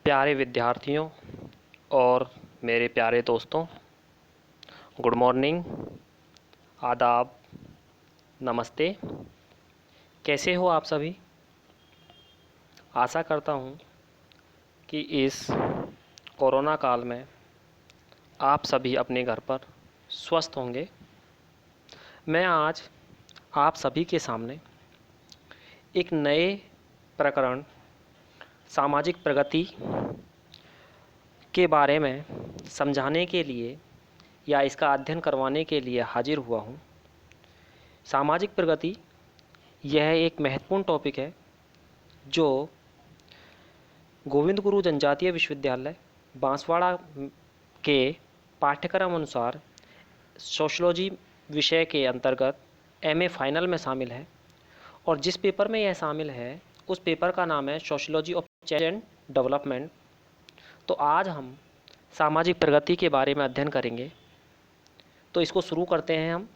प्यारे विद्यार्थियों और मेरे प्यारे दोस्तों, गुड मॉर्निंग, आदाब, नमस्ते। कैसे हो आप सभी? आशा करता हूँ कि इस कोरोना काल में आप सभी अपने घर पर स्वस्थ होंगे। मैं आज आप सभी के सामने एक नए प्रकरण सामाजिक प्रगति के बारे में समझाने के लिए या इसका अध्ययन करवाने के लिए हाजिर हुआ हूँ। सामाजिक प्रगति यह एक महत्वपूर्ण टॉपिक है जो गोविंद गुरु जनजातीय विश्वविद्यालय बांसवाड़ा के पाठ्यक्रम अनुसार सोशलॉजी विषय के अंतर्गत एमए फाइनल में शामिल है। और जिस पेपर में यह शामिल है उस पेपर का नाम है sociology of change and development. तो आज हम सामाजिक प्रगति के बारे में अध्ययन करेंगे। तो इसको शुरू करते हैं हम।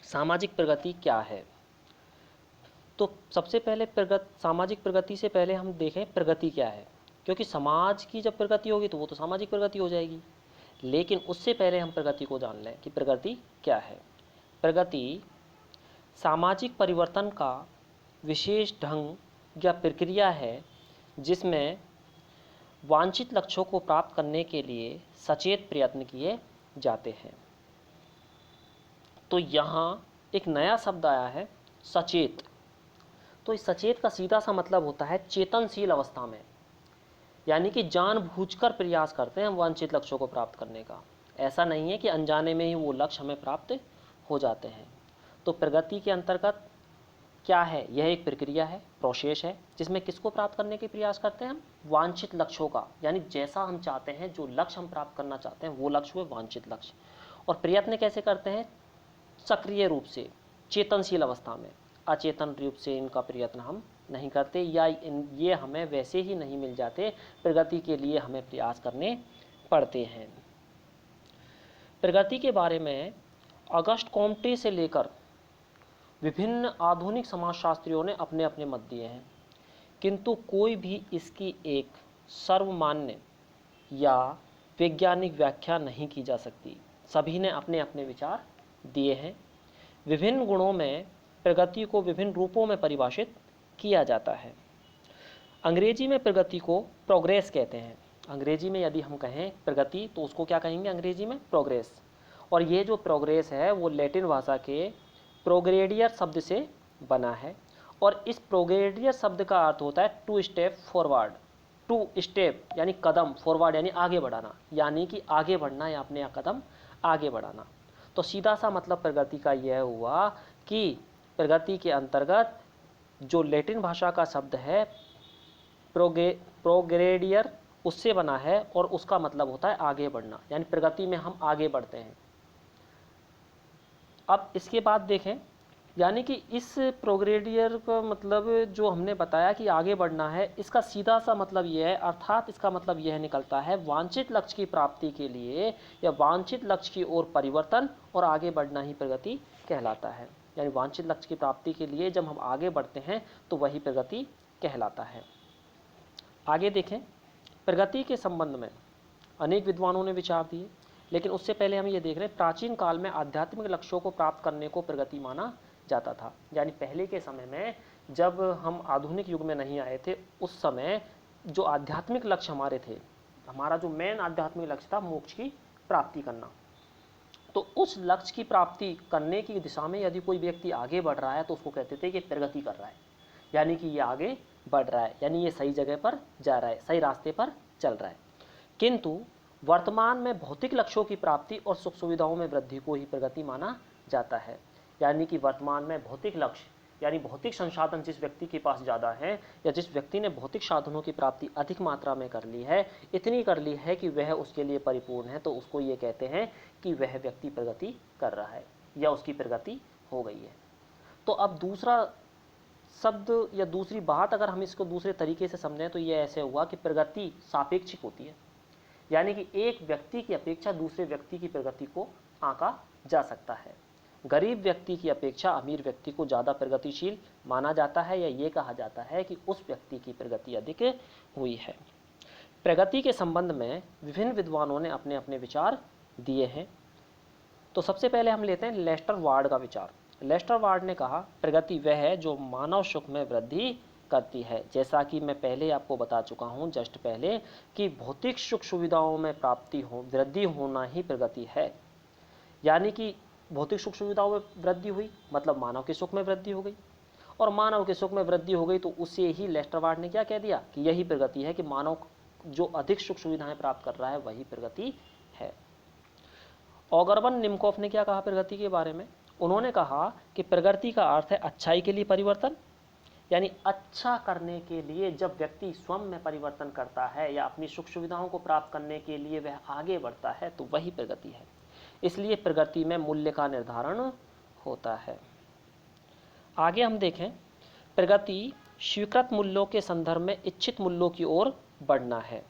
सामाजिक प्रगति क्या है? तो सबसे पहले सामाजिक प्रगति से पहले हम देखें प्रगति क्या है, क्योंकि समाज की जब प्रगति होगी तो वो तो सामाजिक प्रगति हो जाएगी। लेकिन उससे पहले हम प्रगति को जान लें कि प्रगति क्या है। प्रगति सामाजिक परिवर्तन का विशेष ढंग या प्रक्रिया है जिसमें वांछित लक्ष्यों को प्राप्त करने के लिए सचेत प्रयत्न किए जाते हैं। तो यहाँ एक नया शब्द आया है, सचेत। तो इस सचेत का सीधा सा मतलब होता है चेतनशील अवस्था में, यानी कि जानबूझकर प्रयास करते हैं हम वांछित लक्ष्यों को प्राप्त करने का। ऐसा नहीं है कि अनजाने में ही वो लक्ष्य हमें प्राप्त हो जाते हैं। तो प्रगति के अंतर्गत क्या है? यह एक प्रक्रिया है, प्रोसेस है, जिसमें किसको प्राप्त करने के प्रयास करते हैं हम? वांछित लक्ष्यों का, यानी जैसा हम चाहते हैं, जो लक्ष्य हम प्राप्त करना चाहते हैं वो लक्ष्य हुए वांछित लक्ष्य। और प्रयत्न कैसे करते हैं? सक्रिय रूप से, चेतनशील अवस्था में। अचेतन रूप से इनका प्रयत्न हम नहीं करते, या ये हमें वैसे ही नहीं मिल जाते। प्रगति के लिए हमें प्रयास करने पड़ते हैं। प्रगति के बारे में अगस्ट कॉम्टे से लेकर विभिन्न आधुनिक समाजशास्त्रियों ने अपने अपने मत दिए हैं, किंतु कोई भी इसकी एक सर्वमान्य या वैज्ञानिक व्याख्या नहीं की जा सकती। सभी ने अपने अपने विचार दिए हैं। विभिन्न गुणों में प्रगति को विभिन्न रूपों में परिभाषित किया जाता है। अंग्रेजी में प्रगति को प्रोग्रेस कहते हैं। अंग्रेजी में यदि हम कहें प्रगति तो उसको क्या कहेंगे? अंग्रेजी में प्रोग्रेस। और ये जो प्रोग्रेस है वो लैटिन भाषा के प्रोग्रेडियर शब्द से बना है। और इस प्रोग्रेडियर शब्द का अर्थ होता है two step forward. Two step यानी कदम, फॉरवर्ड यानी आगे बढ़ाना, यानी कि आगे बढ़ना या अपने कदम आगे बढ़ाना। तो सीधा सा मतलब प्रगति का यह हुआ कि प्रगति के अंतर्गत जो लैटिन भाषा का शब्द है प्रोग्रेडियर उससे बना है और उसका मतलब होता है आगे बढ़ना, यानी प्रगति में हम आगे बढ़ते हैं। अब इसके बाद देखें, यानी कि इस प्रोग्रेडियर का मतलब जो हमने बताया कि आगे बढ़ना है, इसका सीधा सा मतलब यह है, अर्थात इसका मतलब यह निकलता है वांछित लक्ष्य की प्राप्ति के लिए या वांछित लक्ष्य की ओर परिवर्तन और आगे बढ़ना ही प्रगति कहलाता है। यानी वांछित लक्ष्य की प्राप्ति के लिए जब हम आगे बढ़ते हैं तो वही प्रगति कहलाता है। आगे देखें, प्रगति के संबंध में अनेक विद्वानों ने विचार दिए, लेकिन उससे पहले हम ये देख रहे हैं प्राचीन काल में आध्यात्मिक लक्ष्यों को प्राप्त करने को प्रगति माना जाता था। यानी पहले के समय में, जब हम आधुनिक युग में नहीं आए थे, उस समय जो आध्यात्मिक लक्ष्य हमारे थे, हमारा जो मेन आध्यात्मिक लक्ष्य था मोक्ष की प्राप्ति करना, तो उस लक्ष्य की प्राप्ति करने की दिशा में यदि कोई व्यक्ति आगे बढ़ रहा है तो उसको कहते थे कि प्रगति कर रहा है, यानी कि ये आगे बढ़ रहा है, यानी ये सही जगह पर जा रहा है, सही रास्ते पर चल रहा है। किंतु वर्तमान में भौतिक लक्ष्यों की प्राप्ति और सुख सुविधाओं में वृद्धि को ही प्रगति माना जाता है। यानी कि वर्तमान में भौतिक लक्ष्य यानी भौतिक संसाधन जिस व्यक्ति के पास ज़्यादा है या जिस व्यक्ति ने भौतिक साधनों की प्राप्ति अधिक मात्रा में कर ली है, इतनी कर ली है कि वह उसके लिए परिपूर्ण है, तो उसको ये कहते हैं कि वह व्यक्ति प्रगति कर रहा है या उसकी प्रगति हो गई है। तो अब दूसरा शब्द या दूसरी बात अगर हम इसको दूसरे तरीके से समझें तो ये ऐसे हुआ कि प्रगति सापेक्षिक होती है, यानी कि एक व्यक्ति की अपेक्षा दूसरे व्यक्ति की प्रगति को आंका जा सकता है। गरीब व्यक्ति की अपेक्षा अमीर व्यक्ति को ज़्यादा प्रगतिशील माना जाता है, या ये कहा जाता है कि उस व्यक्ति की प्रगति अधिक हुई है। प्रगति के संबंध में विभिन्न विद्वानों ने अपने अपने विचार दिए हैं। तो सबसे पहले हम लेते हैं लेस्टर वार्ड का विचार। लेस्टर वार्ड ने कहा, प्रगति वह है जो मानव सुख में वृद्धि करती है। जैसा कि मैं पहले आपको बता चुका हूँ जस्ट पहले, कि भौतिक सुख सुविधाओं में वृद्धि होना ही प्रगति है। यानी कि भौतिक सुख सुविधाओं में वृद्धि हुई मतलब मानव के सुख में वृद्धि हो गई, और मानव के सुख में वृद्धि हो गई तो उसे ही लेस्टर वार्ड ने क्या कह दिया कि यही प्रगति है, कि मानव जो अधिक सुख सुविधाएं प्राप्त कर रहा है वही प्रगति है। ऑगरबन निमकॉफ ने क्या कहा प्रगति के बारे में? उन्होंने कहा कि प्रगति का अर्थ है अच्छाई के लिए परिवर्तन, यानी अच्छा करने के लिए जब व्यक्ति स्वयं में परिवर्तन करता है या अपनी सुख सुविधाओं को प्राप्त करने के लिए वह आगे बढ़ता है तो वही प्रगति है। इसलिए प्रगति में मूल्य का निर्धारण होता है। आगे हम देखें, प्रगति स्वीकृत मूल्यों के संदर्भ में इच्छित मूल्यों की ओर बढ़ना है।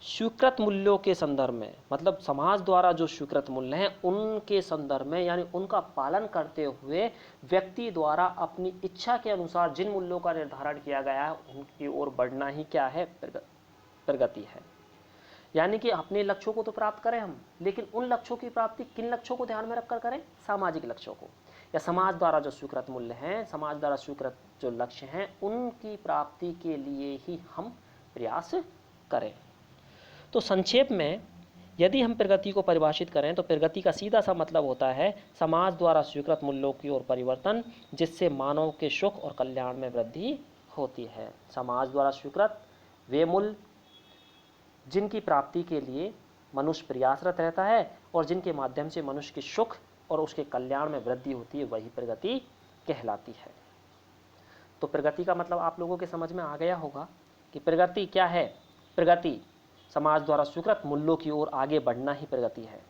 स्वीकृत मूल्यों के संदर्भ में मतलब समाज द्वारा जो स्वीकृत मूल्य हैं उनके संदर्भ में, यानी उनका पालन करते हुए व्यक्ति द्वारा अपनी इच्छा के अनुसार जिन मूल्यों का निर्धारण किया गया है उनकी ओर बढ़ना ही क्या है? प्रगति है। यानी कि अपने लक्ष्यों को तो प्राप्त करें हम, लेकिन उन लक्ष्यों की प्राप्ति किन लक्ष्यों को ध्यान में रखकर करें? सामाजिक लक्ष्यों को, या समाज द्वारा जो स्वीकृत मूल्य हैं, समाज द्वारा स्वीकृत जो लक्ष्य हैं उनकी प्राप्ति के लिए ही हम प्रयास करें। तो संक्षेप में यदि हम प्रगति को परिभाषित करें तो प्रगति का सीधा सा मतलब होता है समाज द्वारा स्वीकृत मूल्यों की ओर परिवर्तन, जिससे मानव के सुख और कल्याण में वृद्धि होती है। समाज द्वारा स्वीकृत वे मूल्य जिनकी प्राप्ति के लिए मनुष्य प्रयासरत रहता है और जिनके माध्यम से मनुष्य के सुख और उसके कल्याण में वृद्धि होती है, वही प्रगति कहलाती है। तो प्रगति का मतलब आप लोगों के समझ में आ गया होगा कि प्रगति क्या है? प्रगति समाज द्वारा स्वीकृत मूल्यों की ओर आगे बढ़ना ही प्रगति है,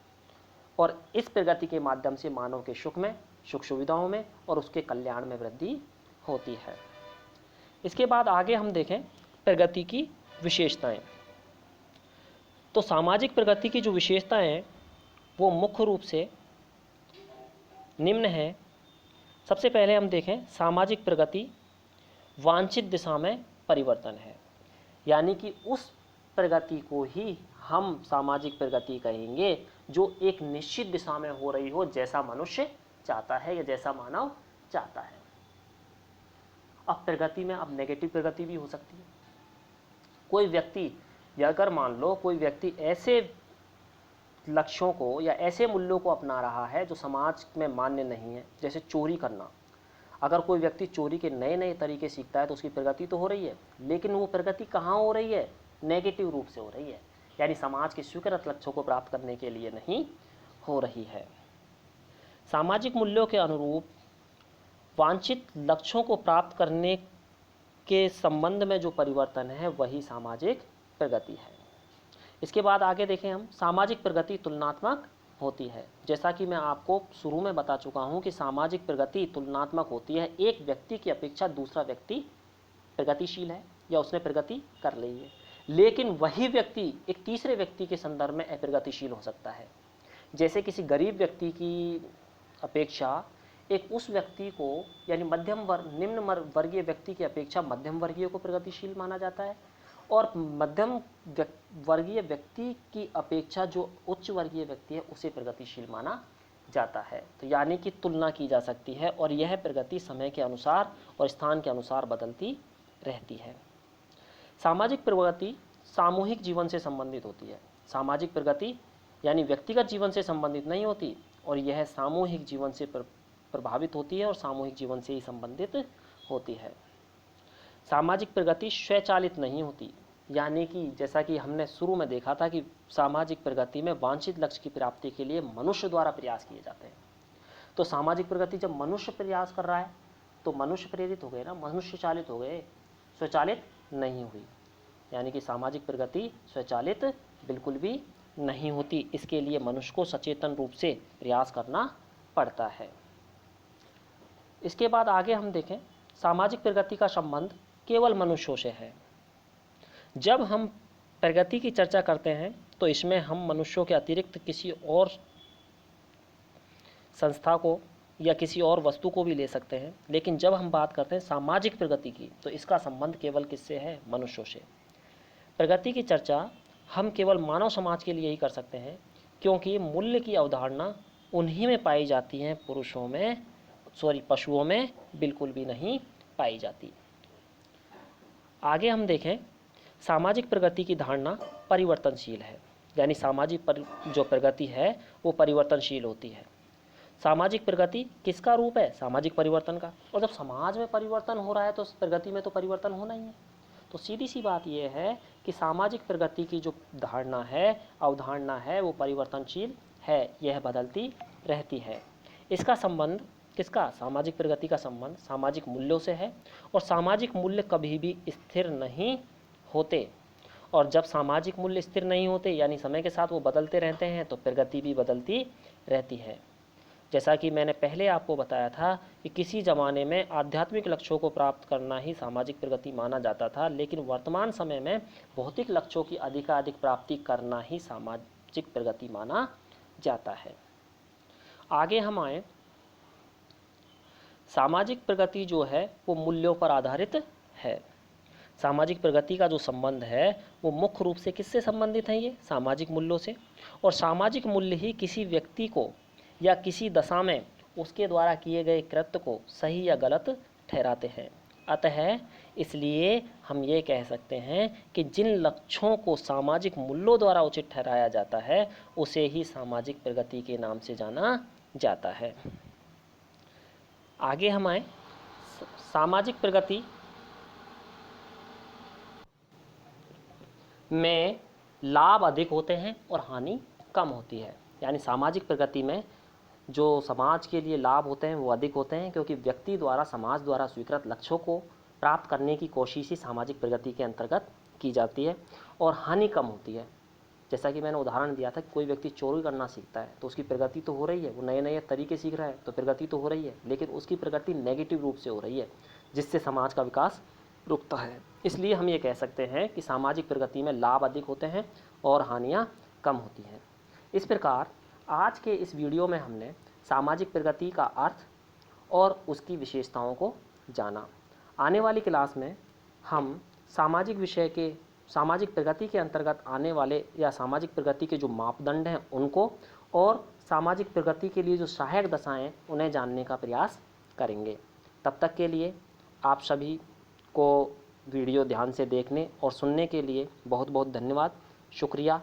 और इस प्रगति के माध्यम से मानव के सुख में, सुख सुविधाओं में और उसके कल्याण में वृद्धि होती है। इसके बाद आगे हम देखें प्रगति की विशेषताएं। तो सामाजिक प्रगति की जो विशेषताएं हैं वो मुख्य रूप से निम्न है। सबसे पहले हम देखें सामाजिक प्रगति वांछित दिशा में परिवर्तन है, यानी कि उस प्रगति को ही हम सामाजिक प्रगति कहेंगे जो एक निश्चित दिशा में हो रही हो, जैसा मनुष्य चाहता है या जैसा मानव चाहता है। अब प्रगति में अब नेगेटिव प्रगति भी हो सकती है। कोई व्यक्ति, या अगर मान लो कोई व्यक्ति ऐसे लक्ष्यों को या ऐसे मूल्यों को अपना रहा है जो समाज में मान्य नहीं है, जैसे चोरी करना। अगर कोई व्यक्ति चोरी के नए नए तरीके सीखता है तो उसकी प्रगति तो हो रही है, लेकिन वो प्रगति कहाँ हो रही है? नेगेटिव रूप से हो रही है, यानी समाज के स्वीकृत लक्ष्यों को प्राप्त करने के लिए नहीं हो रही है। सामाजिक मूल्यों के अनुरूप वांछित लक्ष्यों को प्राप्त करने के संबंध में जो परिवर्तन है वही सामाजिक प्रगति है। इसके बाद आगे देखें हम, सामाजिक प्रगति तुलनात्मक होती है। जैसा कि मैं आपको शुरू में बता चुका हूं कि सामाजिक प्रगति तुलनात्मक होती है। एक व्यक्ति की अपेक्षा दूसरा व्यक्ति प्रगतिशील है या उसने प्रगति कर ली है, लेकिन वही व्यक्ति एक तीसरे व्यक्ति के संदर्भ में अप्रगतिशील हो सकता है। जैसे किसी गरीब व्यक्ति की अपेक्षा एक उस व्यक्ति को, यानी निम्न वर्गीय व्यक्ति की अपेक्षा मध्यम वर्गीय को प्रगतिशील माना जाता है, और मध्यम वर्गीय व्यक्ति की अपेक्षा जो उच्च वर्गीय व्यक्ति है उसे प्रगतिशील माना जाता है। तो यानी कि तुलना की जा सकती है, और यह प्रगति समय के अनुसार और स्थान के अनुसार बदलती रहती है। सामाजिक प्रगति सामूहिक जीवन से संबंधित होती है। सामाजिक प्रगति यानी व्यक्तिगत जीवन से संबंधित नहीं होती, और यह सामूहिक जीवन से प्रभावित होती है और सामूहिक जीवन से ही संबंधित होती है। सामाजिक प्रगति स्वचालित नहीं होती, यानी कि जैसा कि हमने शुरू में देखा था कि सामाजिक प्रगति में वांछित लक्ष्य की प्राप्ति के लिए मनुष्य द्वारा प्रयास किए जाते हैं। तो सामाजिक प्रगति जब मनुष्य प्रयास कर रहा है तो मनुष्य प्रेरित हो गए ना, मनुष्य चालित हो गए, स्वचालित नहीं हुई। यानी कि सामाजिक प्रगति स्वचालित बिल्कुल भी नहीं होती, इसके लिए मनुष्य को सचेतन रूप से प्रयास करना पड़ता है। इसके बाद आगे हम देखें, सामाजिक प्रगति का संबंध केवल मनुष्यों से है। जब हम प्रगति की चर्चा करते हैं तो इसमें हम मनुष्यों के अतिरिक्त किसी और संस्था को या किसी और वस्तु को भी ले सकते हैं, लेकिन जब हम बात करते हैं सामाजिक प्रगति की तो इसका संबंध केवल किससे है? मनुष्यों से। प्रगति की चर्चा हम केवल मानव समाज के लिए ही कर सकते हैं, क्योंकि मूल्य की अवधारणा उन्हीं में पाई जाती है, पशुओं में बिल्कुल भी नहीं पाई जाती। आगे हम देखें, सामाजिक प्रगति की धारणा परिवर्तनशील है, यानी जो प्रगति है वो परिवर्तनशील होती है। सामाजिक प्रगति किसका रूप है? सामाजिक परिवर्तन का। और जब समाज में परिवर्तन हो रहा है तो प्रगति में तो परिवर्तन होना ही है। तो सीधी सी बात यह है कि सामाजिक प्रगति की जो धारणा है, अवधारणा है, वो परिवर्तनशील है, यह बदलती रहती है। इसका संबंध किसका? सामाजिक प्रगति का संबंध सामाजिक मूल्यों से है, और सामाजिक मूल्य कभी भी स्थिर नहीं होते। और जब सामाजिक मूल्य स्थिर नहीं होते, यानी समय के साथ वो बदलते रहते हैं, तो प्रगति भी बदलती रहती है। जैसा कि मैंने पहले आपको बताया था कि किसी ज़माने में आध्यात्मिक लक्ष्यों को प्राप्त करना ही सामाजिक प्रगति माना जाता था, लेकिन वर्तमान समय में भौतिक लक्ष्यों की अधिकाधिक प्राप्ति करना ही सामाजिक प्रगति माना जाता है। आगे हम आए, सामाजिक प्रगति जो है वो मूल्यों पर आधारित है। सामाजिक प्रगति का जो संबंध है वो मुख्य रूप से किससे संबंधित है? ये सामाजिक मूल्यों से। और सामाजिक मूल्य ही किसी व्यक्ति को या किसी दशा में उसके द्वारा किए गए कृत्य को सही या गलत ठहराते हैं। अतः इसलिए हम ये कह सकते हैं कि जिन लक्ष्यों को सामाजिक मूल्यों द्वारा उचित ठहराया जाता है उसे ही सामाजिक प्रगति के नाम से जाना जाता है। आगे हम आए, सामाजिक प्रगति में लाभ अधिक होते हैं और हानि कम होती है। यानी सामाजिक प्रगति में जो समाज के लिए लाभ होते हैं वो अधिक होते हैं, क्योंकि व्यक्ति द्वारा समाज द्वारा स्वीकृत लक्ष्यों को प्राप्त करने की कोशिश ही सामाजिक प्रगति के अंतर्गत की जाती है, और हानि कम होती है। जैसा कि मैंने उदाहरण दिया था कि कोई व्यक्ति चोरी करना सीखता है तो उसकी प्रगति तो हो रही है, वो नए नए तरीके सीख रहा है तो प्रगति तो हो रही है, लेकिन उसकी प्रगति नेगेटिव रूप से हो रही है, जिससे समाज का विकास रुकता है। इसलिए हम ये कह सकते हैं कि सामाजिक प्रगति में लाभ अधिक होते हैं और हानियाँ कम होती हैं। इस प्रकार आज के इस वीडियो में हमने सामाजिक प्रगति का अर्थ और उसकी विशेषताओं को जाना। आने वाली क्लास में हम सामाजिक प्रगति के अंतर्गत आने वाले या सामाजिक प्रगति के जो मापदंड हैं उनको, और सामाजिक प्रगति के लिए जो सहायक दशाएं उन्हें जानने का प्रयास करेंगे। तब तक के लिए आप सभी को वीडियो ध्यान से देखने और सुनने के लिए बहुत बहुत धन्यवाद। शुक्रिया।